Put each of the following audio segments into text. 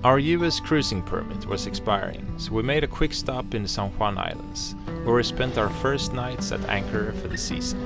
Our US cruising permit was expiring, so we made a quick stop in the San Juan Islands, where we spent our first nights at anchor for the season.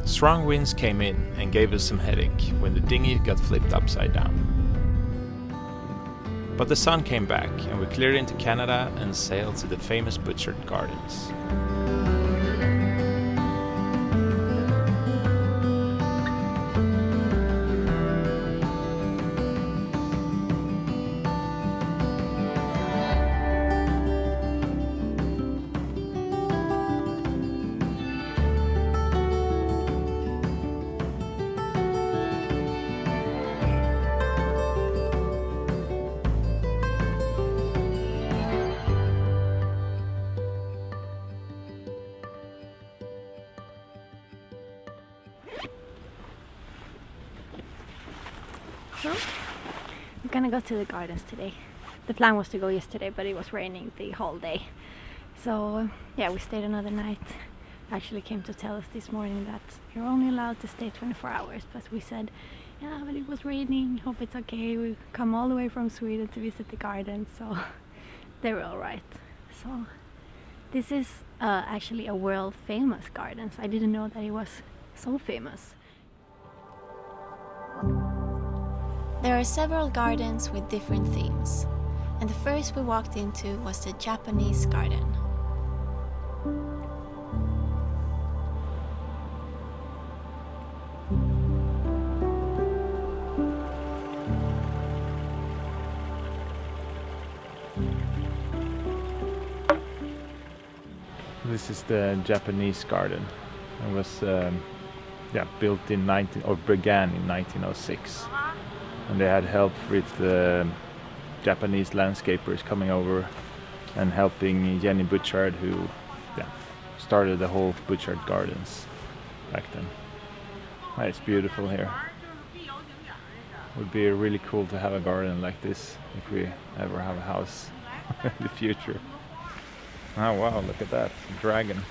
Strong winds came in and gave us some headache when the dinghy got flipped upside down. But the sun came back and we cleared into Canada and sailed to the famous Butchart Gardens. So, we're gonna go to the gardens today. The plan was to go yesterday, but it was raining the whole day. So, yeah, we stayed another night. Actually came to tell us this morning that you're only allowed to stay 24 hours, but we said, yeah, but it was raining, hope it's okay. We come all the way from Sweden to visit the gardens, so they were alright. So, this is actually a world famous gardens. I didn't know that it was so famous. There are several gardens with different themes, and the first we walked into was the Japanese garden. This is the Japanese garden. It was built in began in 1906. And they had help with Japanese landscapers coming over and helping Jenny Butchart, who started the whole Butchart Gardens back then. It's beautiful here. Would be really cool to have a garden like this if we ever have a house in the future. Oh wow, look at that, dragon.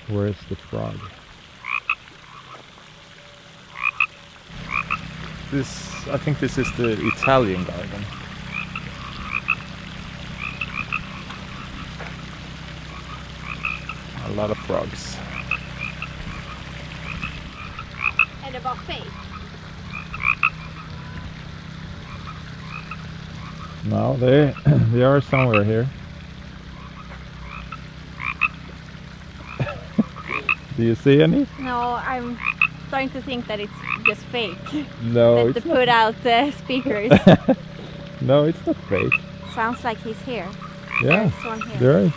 Where's the frog? I think this is the Italian garden. A lot of frogs. And a buffet. No, they are somewhere here. Do you see any? No, I'm starting to think that it's just fake. No, that they put out speakers. No, it's not fake. Sounds like he's here. Yeah, there's one here. there is.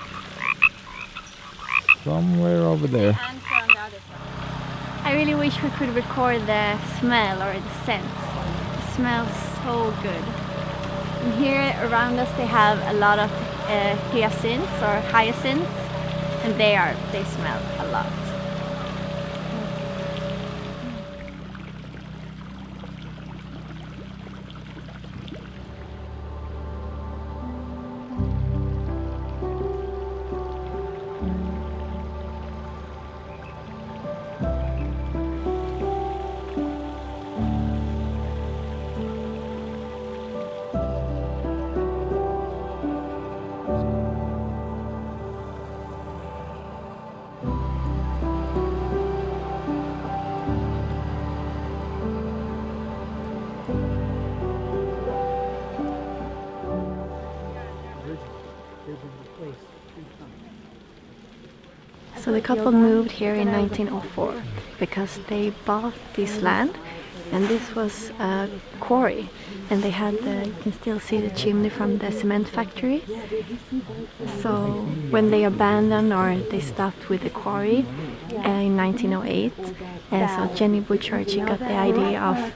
Somewhere over there. And on the other side. I really wish we could record the smell or the scent. It smells so good. And here around us they have a lot of hyacinths, and they smell a lot. So the couple moved here in 1904 because they bought this land, and this was a quarry, and they had you can still see the chimney from the cement factory. So when they abandoned or they stopped with the quarry in 1908, so Jenny Butchart, she got the idea of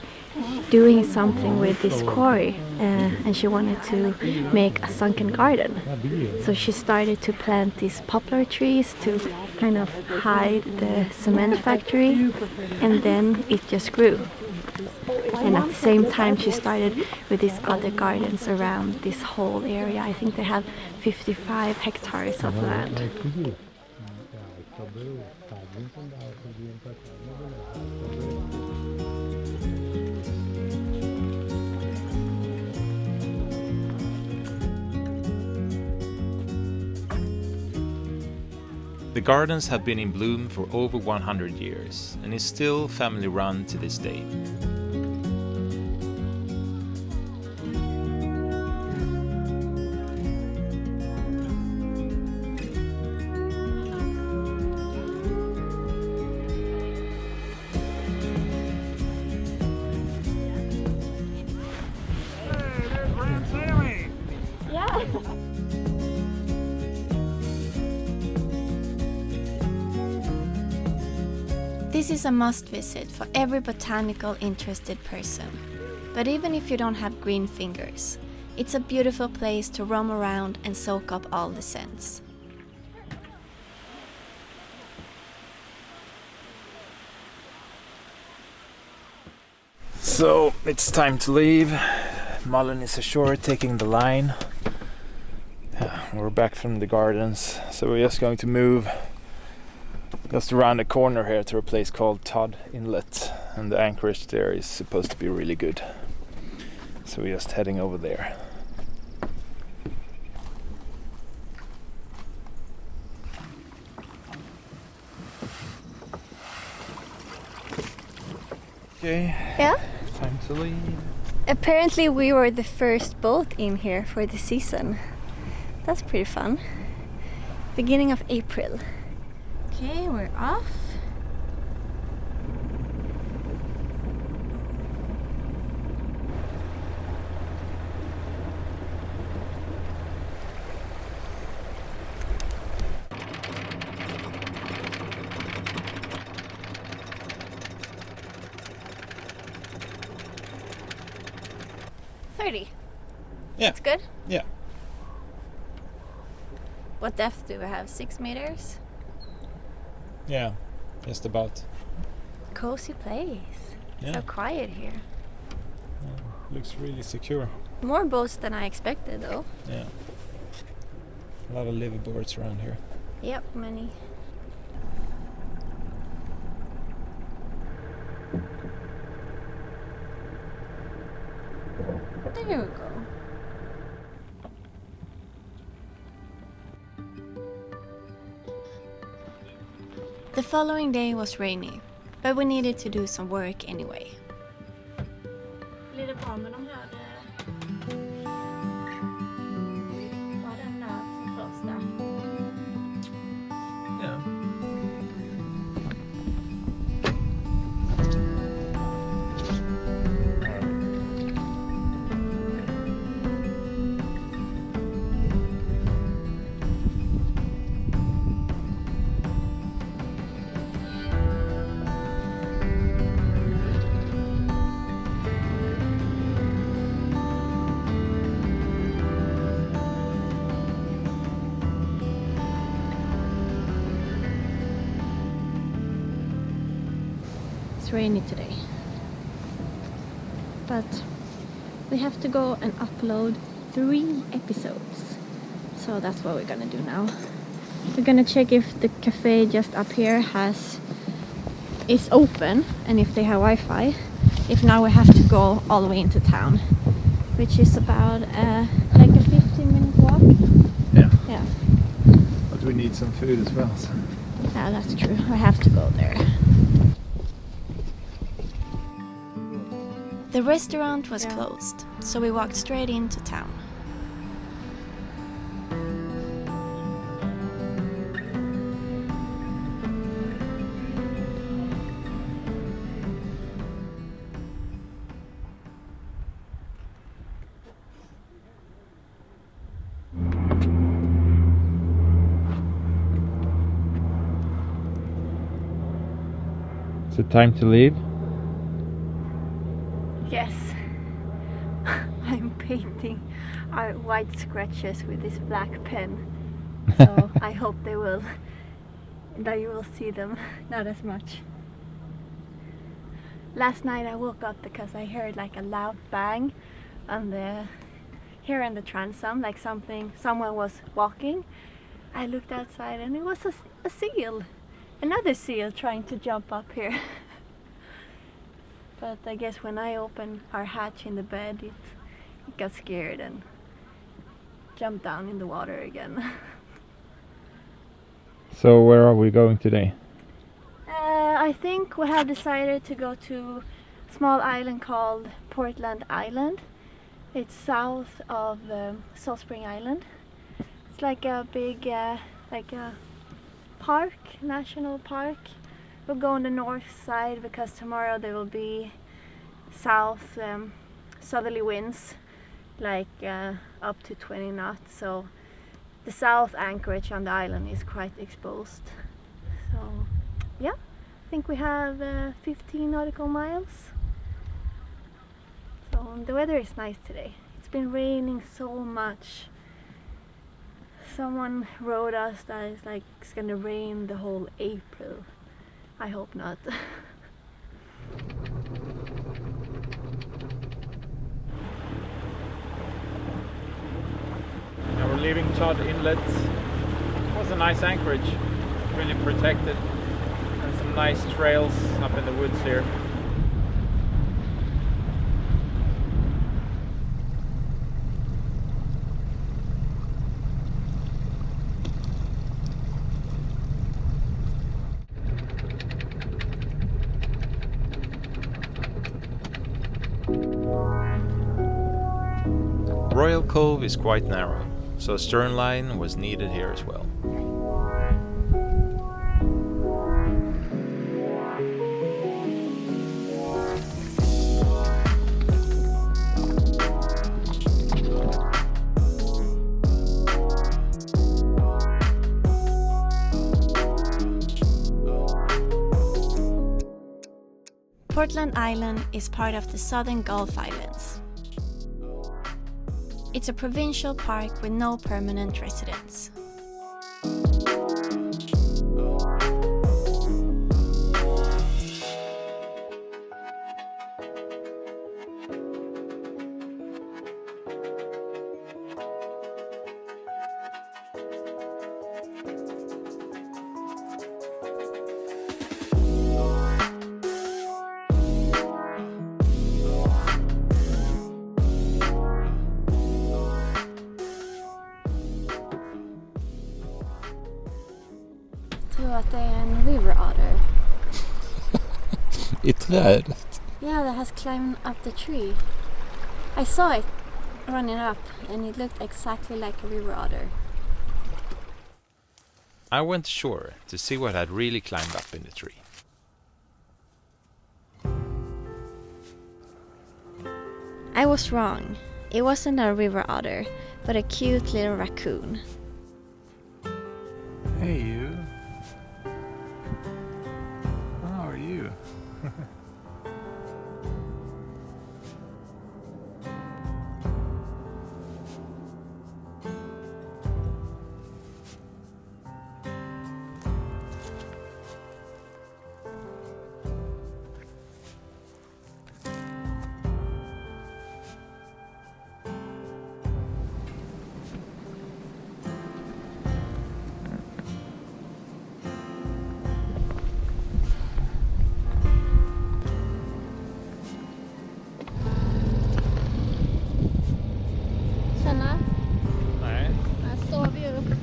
doing something with this quarry, and she wanted to make a sunken garden. So she started to plant these poplar trees to kind of hide the cement factory, and then it just grew. And at the same time she started with these other gardens around this whole area. I think they have 55 hectares of land. The gardens have been in bloom for over 100 years and is still family run to this day. This is a must visit for every botanical interested person. But even if you don't have green fingers, it's a beautiful place to roam around and soak up all the scents. So it's time to leave. Malin is ashore taking the line. We're back from the gardens, so we're just going to move just around the corner here to a place called Todd Inlet, and the anchorage there is supposed to be really good. So we're just heading over there. Okay. Yeah? Time to leave. Apparently we were the first boat in here for the season. That's pretty fun. Beginning of April. Okay, we're off. Yeah. That's good. Yeah. What depth do we have? 6 meters? Yeah, just about. Cozy place. Yeah. So quiet here. Looks really secure. More boats than I expected though. Yeah. A lot of liveaboards around here. Yep, many. There we go. The following day was rainy, but we needed to do some work anyway. Blir det bra med de här? Var den där som första? Ja. It's rainy today, but we have to go and upload 3 episodes, so that's what we're gonna do now. We're gonna check if the cafe just up here is open and if they have Wi-Fi. If not, we have to go all the way into town, which is about like a 15-minute walk. Yeah. But we need some food as well. So. Yeah, that's true. I have to go there. The restaurant was closed, so we walked straight into town. Is it time to leave? Yes. painting our white scratches with this black pen. So I hope that you will see them, not as much. Last night I woke up because I heard like a loud bang here in the transom, like someone was walking. I looked outside and it was a seal, another seal trying to jump up here. But I guess when I opened our hatch in the bed, it got scared and jumped down in the water again. So where are we going today? I think we have decided to go to a small island called Portland Island. It's south of Salt Spring Island. It's like a big, like a park, national park. We'll go on the north side because tomorrow there will be southerly winds, like up to 20 knots. So the south Anchorage on the island is quite exposed. So yeah, I think we have 15 nautical miles. So the weather is nice today. It's been raining so much. Someone wrote us that it's gonna rain the whole April. I hope not. Now we're leaving Todd Inlet. It was a nice anchorage, really protected, and some nice trails up in the woods here. Royal Cove is quite narrow, so a stern line was needed here as well. Portland Island is part of the Southern Gulf Islands. It's a provincial park with no permanent residents. Att det är en river otter. I trädet? Yeah, that has climbed up the tree. I saw it running up and it looked exactly like a river otter. I went ashore to see what had really climbed up in the tree. I was wrong. It wasn't a river otter, but a cute little raccoon. Hey you. How are you? Känna? Nej. Här står vi upp.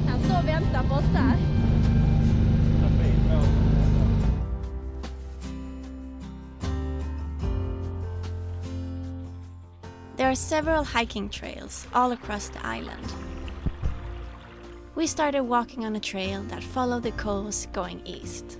Han står och väntar på oss där. There are several hiking trails all across the island. We started walking on a trail that followed the coast going east.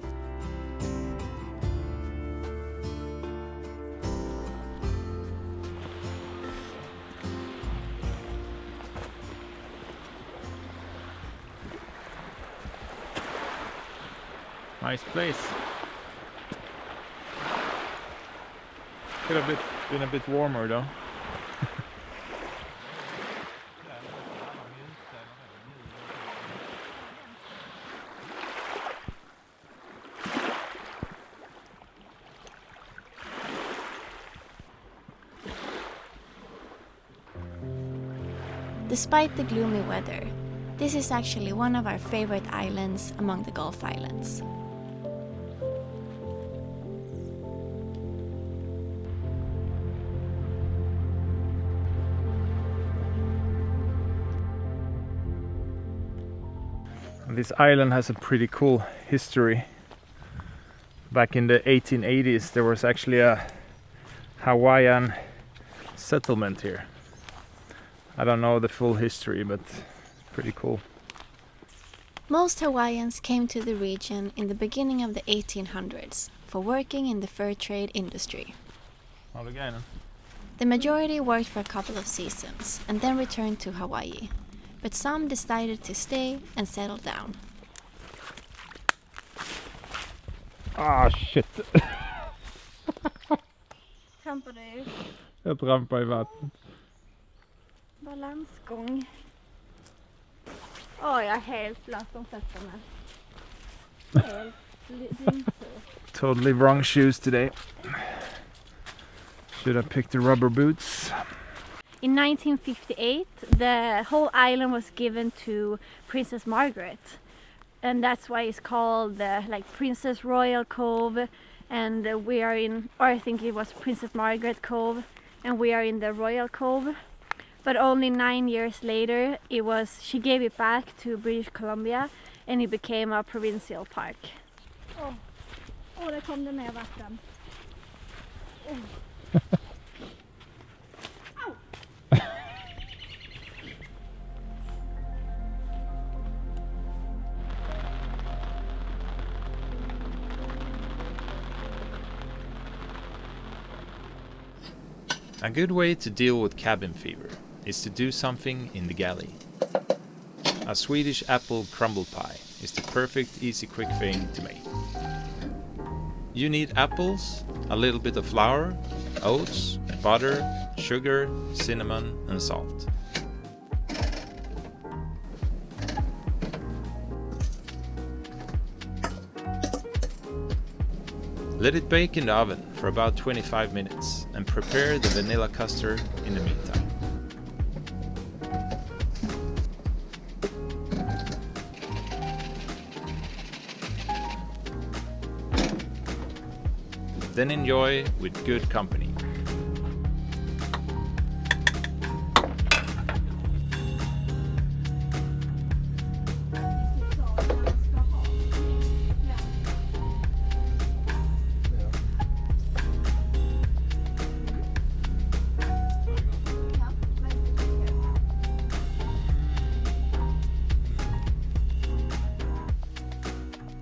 Nice place. Could have been a bit warmer though. Despite the gloomy weather, this is actually one of our favorite islands among the Gulf Islands. This island has a pretty cool history. Back in the 1880s there was actually a Hawaiian settlement here. I don't know the full history, but pretty cool. Most Hawaiians came to the region in the beginning of the 1800s for working in the fur trade industry. The majority worked for a couple of seasons and then returned to Hawaii, but some decided to stay and settle down. Ah shit! Trampade ut. Jag trampade i vattnet. Balansgång. Åh, jag är helt blöt om fötterna. Helt dyngsur. Totally wrong shoes today. Should have picked the rubber boots. In 1958, the whole island was given to Princess Margaret, and that's why it's called like Princess Royal Cove, and we are in, or I think it was Princess Margaret Cove, and we are in the Royal Cove. But only 9 years later, she gave it back to British Columbia, and it became a provincial park. Där kom det ner vatten. A good way to deal with cabin fever is to do something in the galley. A Swedish apple crumble pie is the perfect easy quick thing to make. You need apples, a little bit of flour, oats, butter, sugar, cinnamon and salt. Let it bake in the oven for about 25 minutes and prepare the vanilla custard in the meantime. Then enjoy with good company.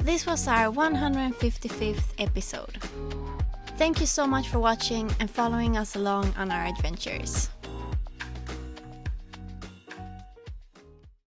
This was our 155th episode. Thank you so much for watching and following us along on our adventures.